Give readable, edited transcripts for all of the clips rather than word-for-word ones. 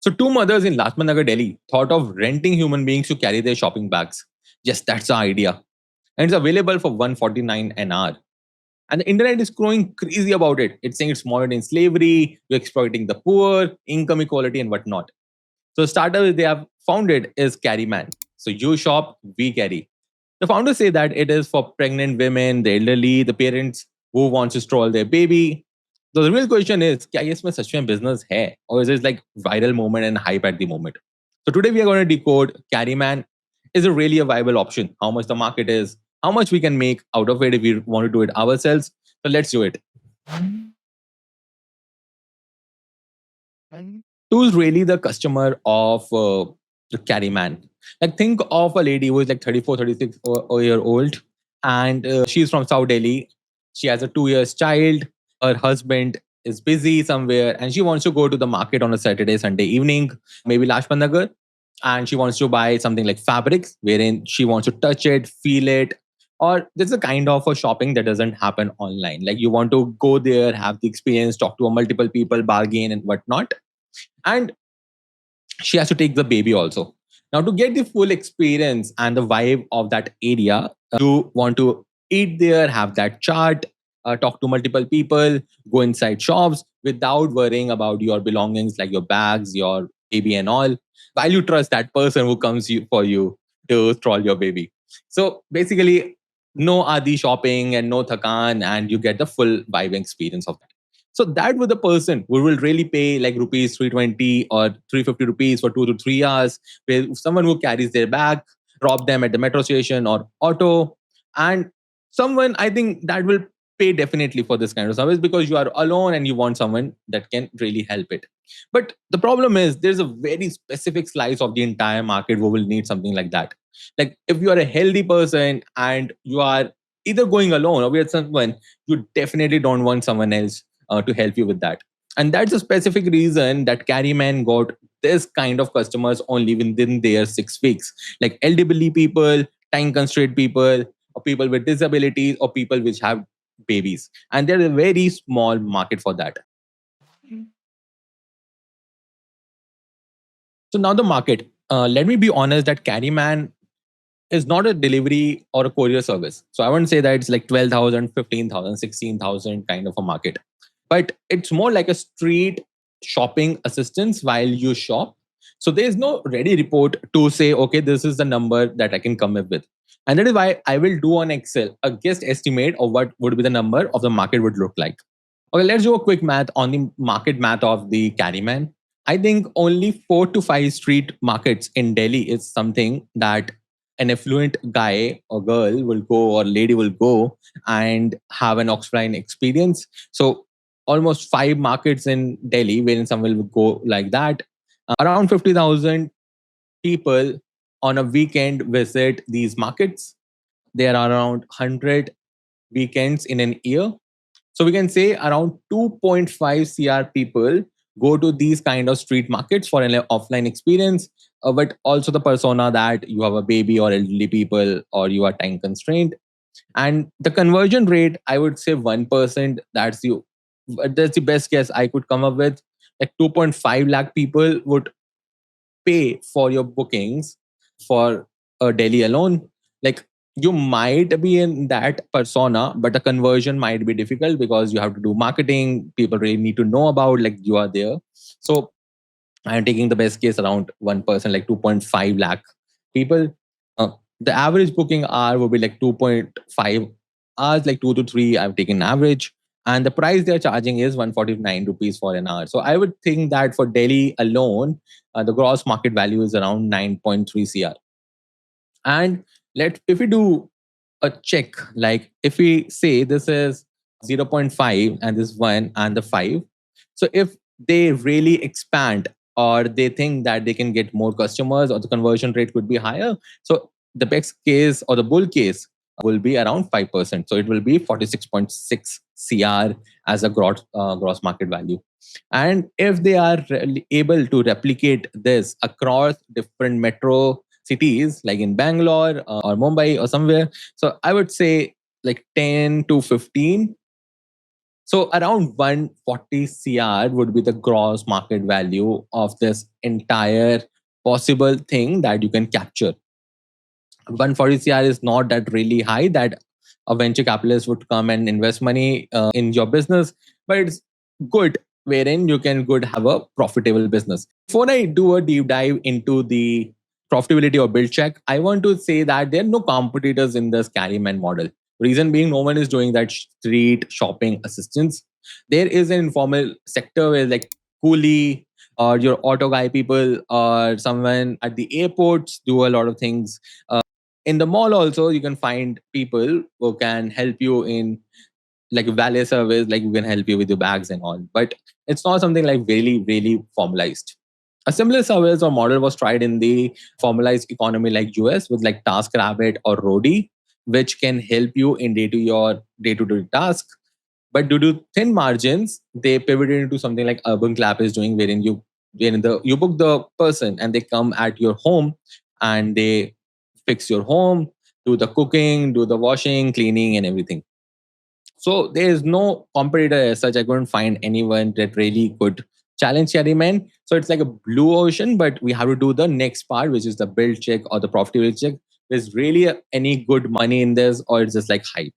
So two mothers in Lajpat Nagar, Delhi thought of renting human beings to carry their shopping bags. Yes, that's the idea. And it's available for 149 an hour. And the internet is growing crazy about it. It's saying it's modern in slavery, you're exploiting the poor, income equality, and whatnot. So startup they have founded is CarryMen. So you shop, we carry. The founders say that it is for pregnant women, the elderly, the parents who wants to stroll their baby. So the real question is, क्या ये इसमें सच में business है? Or is it like viral moment and hype at the moment? So today we are going to decode CarryMen. Is it really a viable option? How much the market is? How much we can make out of it if we want to do it ourselves? So let's do it. Who's really the customer of the CarryMen? Like think of a lady who is like 34, 36 year old, and she's from South Delhi. She has a 2 years child. Her husband is busy somewhere, and she wants to go to the market on a Saturday, Sunday evening, maybe Lajpat Nagar, and she wants to buy something like fabrics, wherein she wants to touch it, feel it. Or there's a kind of a shopping that doesn't happen online. Like you want to go there, have the experience, talk to a multiple people, bargain and whatnot. And she has to take the baby also. Now, to get the full experience and the vibe of that area, you want to eat there, have that chart, talk to multiple people, go inside shops without worrying about your belongings like your bags, your baby, and all, while you trust that person who comes for you to stroll your baby. So basically, no adi shopping and no thakan, and you get the full vibe experience of that. So that was the person who will really pay like rupees 320 or 350 rupees for 2 to 3 hours, with someone who carries their bag, drop them at the metro station or auto, and someone I think that will pay definitely for this kind of service because you are alone and you want someone that can really help it. But the problem is there's a very specific slice of the entire market who will need something like that. Like if you are a healthy person and you are either going alone or with someone, you definitely don't want someone else to help you with that. And that's a specific reason that CarryMen got this kind of customers only within their 6 weeks. Like elderly people, time constrained people, or people with disabilities, or people which have babies. And there's a very small market for that. So now the market. Let me be honest that CarryMen is not a delivery or a courier service. So I wouldn't say that it's like 12,000, 15,000, 16,000 kind of a market. But it's more like a street shopping assistance while you shop. So there's no ready report to say, okay, this is the number that I can come up with. And that is why I will do on Excel a guess estimate of what would be the number of the market would look like. Okay, let's do a quick math on the market math of the CarryMen. I think only 4 to 5 street markets in Delhi is something that an affluent guy or girl will go or lady will go and have an offline experience. So almost 5 markets in Delhi wherein someone will go like that. Around 50,000 people on a weekend visit these markets. There are around 100 weekends in an year. So we can say around 2.5 CR people go to these kind of street markets for an offline experience, but also the persona that you have a baby or elderly people or you are time constrained. And the conversion rate, I would say 1%. That's the best guess I could come up with. Like 2.5 lakh people would pay for your bookings for a Delhi alone. Like you might be in that persona, but the conversion might be difficult because you have to do marketing. People really need to know about like you are there. So I'm taking the best case around 1%, like 2.5 lakh people. The average booking hour will be like 2.5 hours, like 2 to 3. I've taken average. And the price they're charging is 149 rupees for an hour. So I would think that for Delhi alone, the gross market value is around 9.3 CR. And if we do a check, like if we say this is zero point 0.5 and this 1 and the 5. So if they really expand or they think that they can get more customers or the conversion rate could be higher. So the best case or the bull case will be around 5%. So it will be 46.6 CR as a gross market value. And if they are really able to replicate this across different metro cities like in Bangalore or Mumbai or somewhere, so I would say like 10 to 15 So around 140 CR would be the gross market value of this entire possible thing that you can capture. 140 CR is not that really high that a venture capitalist would come and invest money in your business, but it's good wherein you can good have a profitable business. Before I do a deep dive into the profitability or build check, I want to say that there are no competitors in this CarryMen model. Reason being, no one is doing that street shopping assistance. There is an informal sector where like coolie or your auto guy people or someone at the airports do a lot of things. In the mall also you can find people who can help you in like valet service, like who can help you with your bags and all, but it's not something like really formalized. A similar service or model was tried in the formalized economy like US with like TaskRabbit or Rodi, which can help you in day-to-day task. But due to thin margins, they pivoted into something like Urban Clap is doing, wherein you book the person and they come at your home and they fix your home, do the cooking, do the washing, cleaning, and everything. So there is no competitor as such. I couldn't find anyone that really could challenge CarryMen. So it's like a blue ocean, but we have to do the next part, which is the build check or the profitability check. Is really any good money in this, or it's just like hype?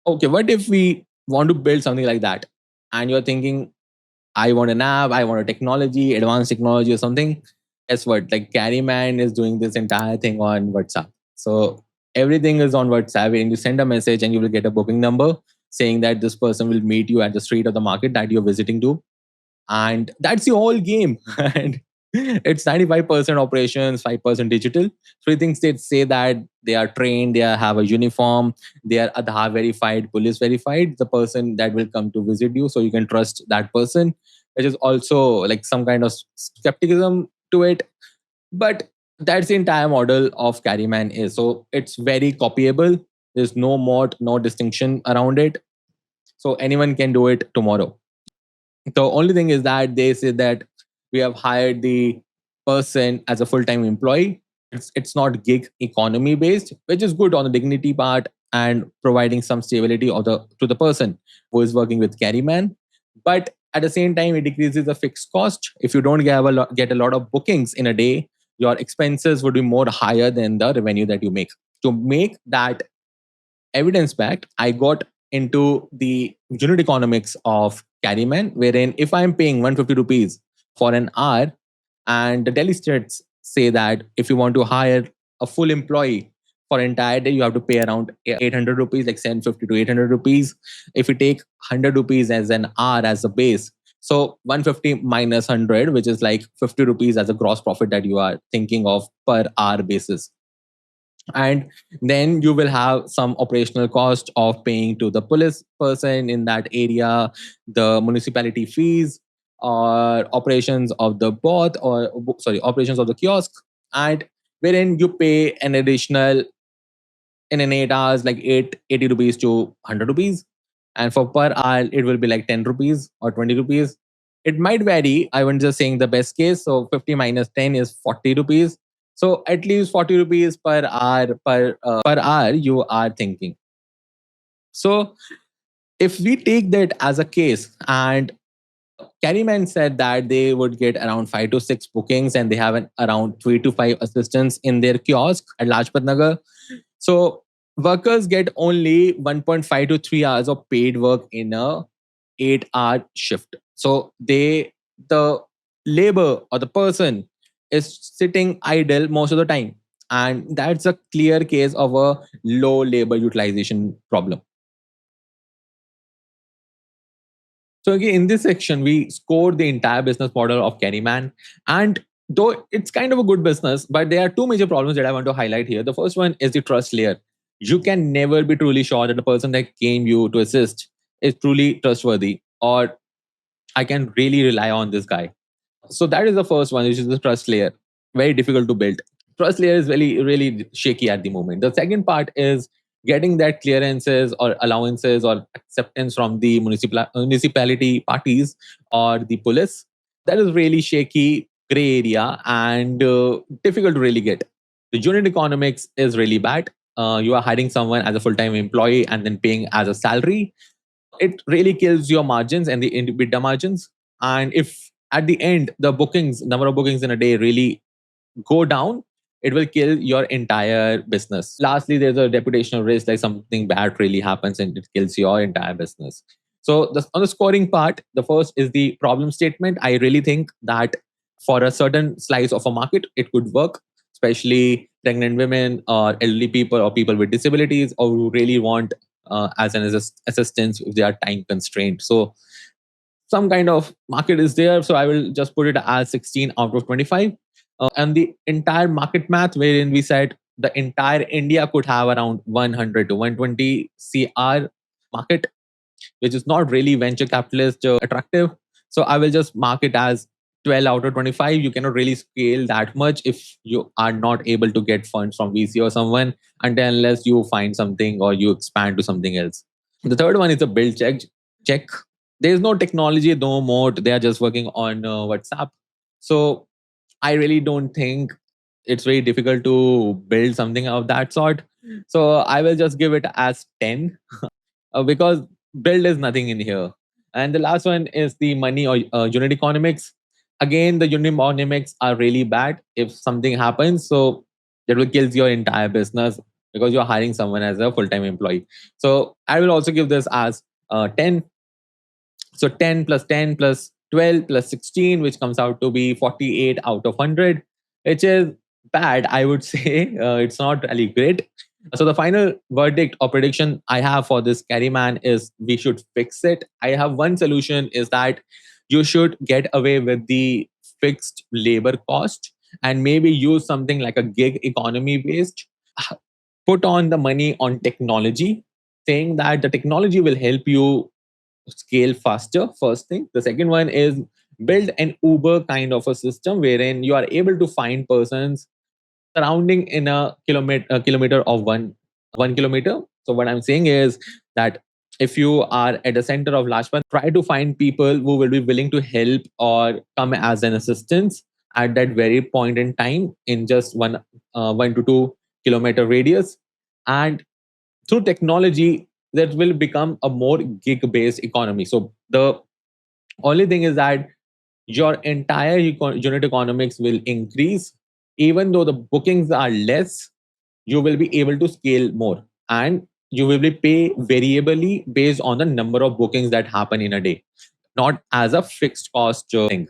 Okay, what if we want to build something like that, and you're thinking, I want an app, I want a technology, advanced technology or something. Guess what? Like CarryMan is doing this entire thing on WhatsApp. So everything is on WhatsApp, and you send a message and you will get a booking number saying that this person will meet you at the street or the market that you're visiting to, and that's the whole game. And it's 95% operations, 5% digital. Three things they say that they are trained, have a uniform, they are Aadhaar verified, police verified, the person that will come to visit you, so you can trust that person, which is also like some kind of skepticism to it. But that's the entire model of CarryMan is. So it's very copyable. There's no mode, no distinction around it. So anyone can do it tomorrow. The only thing is that they say that we have hired the person as a full-time employee. It's not gig economy based, which is good on the dignity part and providing some stability of the to the person who is working with CarryMan. But at the same time, it decreases the fixed cost. If you don't get a lot of bookings in a day, your expenses would be more higher than the revenue that you make. To make that evidence backed, I got into the unit economics of CarryMan, wherein if I'm paying 150 rupees for an hour, and the Delhi states say that if you want to hire a full employee for entire day, you have to pay around 800 rupees, like 750 to 800 rupees. If you take 100 rupees as an hour as a base, so 150 minus 100, which is like 50 rupees as a gross profit that you are thinking of per hour basis. And then you will have some operational cost of paying to the police person in that area, the municipality fees, or operations of the bot, or sorry, operations of the kiosk, and wherein you pay an additional in an 8 hours like 80 rupees to 100 rupees, and for per hour it will be like 10 rupees or 20 rupees. It might vary. I was just saying the best case, so 50 minus 10 is 40 rupees. So at least 40 rupees per hour per hour you are thinking. So if we take that as a case, and CarryMen said that they would get around 5 to 6 bookings, and they have around 3 to 5 assistants in their kiosk at Lajpat Nagar. So workers get only 1.5 to 3 hours of paid work in a 8-hour shift. So the labor or the person is sitting idle most of the time. And that's a clear case of a low labor utilization problem. So again, in this section, we scored the entire business model of CarryMan. And though it's kind of a good business, but there are two major problems that I want to highlight here. The first one is the trust layer. You can never be truly sure that the person that came you to assist is truly trustworthy, or I can really rely on this guy. So that is the first one, which is the trust layer. Very difficult to build. Trust layer is really shaky at the moment. The second part is getting that clearances or allowances or acceptance from the municipality parties or the police. That is really shaky, gray area, and difficult to really get. The unit economics is really bad. you are hiring someone as a full-time employee and then paying as a salary, it really kills your margins and the EBITDA margins. And if at the end the bookings, number of bookings in a day really go down, it will kill your entire business. Lastly, there's a reputational risk, like something bad really happens and it kills your entire business. So on the scoring part, the first is the problem statement. I really think that for a certain slice of a market, it could work, especially pregnant women or elderly people or people with disabilities or who really want as an assistance if they are time constrained. So some kind of market is there. So I will just put it as 16 out of 25. And the entire market math, wherein we said the entire India could have around 100 to 120 CR market, which is not really venture capitalist attractive. So I will just mark it as 12 out of 25. You cannot really scale that much if you are not able to get funds from VC or someone until unless you find something or you expand to something else. The third one is a build check. There's no technology, no mode. They are just working on WhatsApp. So I really don't think it's very difficult to build something of that sort. So I will just give it as 10 because build is nothing in here. And the last one is the money or unit economics. Again, the unit economics are really bad if something happens. So that will kill your entire business because you're hiring someone as a full-time employee. So I will also give this as 10. So 10 plus 10 plus 12 plus 16, which comes out to be 48 out of 100, which is bad, I would say. It's not really great. So the final verdict or prediction I have for this CarryMen is we should fix it. I have one solution is that you should get away with the fixed labor cost and maybe use something like a gig economy based. Put on the money on technology, saying that the technology will help you scale faster. First thing. The second one is build an Uber kind of a system wherein you are able to find persons surrounding in a kilometer of one kilometer. So what I'm saying is that if you are at the center of Lajpat, try to find people who will be willing to help or come as an assistance at that very point in time in just 1 to 2 kilometer radius. And through technology, that will become a more gig based economy. So the only thing is that your entire unit economics will increase. Even though the bookings are less, you will be able to scale more and you will be pay variably based on the number of bookings that happen in a day, not as a fixed cost thing.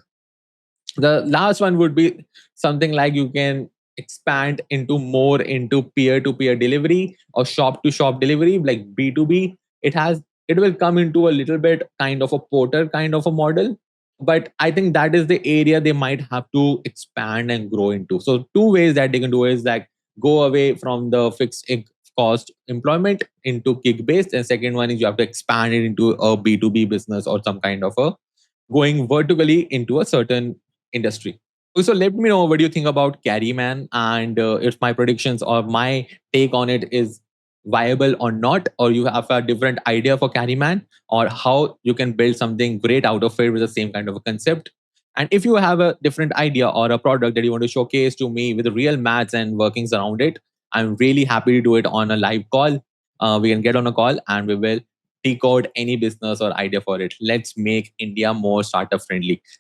The last one would be something like you can expand into more into peer to peer delivery or shop to shop delivery like B2B. It will come into a little bit kind of a porter kind of a model, but I think that is the area they might have to expand and grow into. So two ways that they can do is like go away from the fixed cost employment into gig based, and second one is you have to expand it into a B2B business or some kind of a going vertically into a certain industry. So let me know what do you think about CarryMen and if my predictions or my take on it is viable or not, or you have a different idea for CarryMen or how you can build something great out of it with the same kind of a concept. And if you have a different idea or a product that you want to showcase to me with the real maths and workings around it, I'm really happy to do it on a live call. We can get on a call and we will decode any business or idea for it. Let's make India more startup friendly.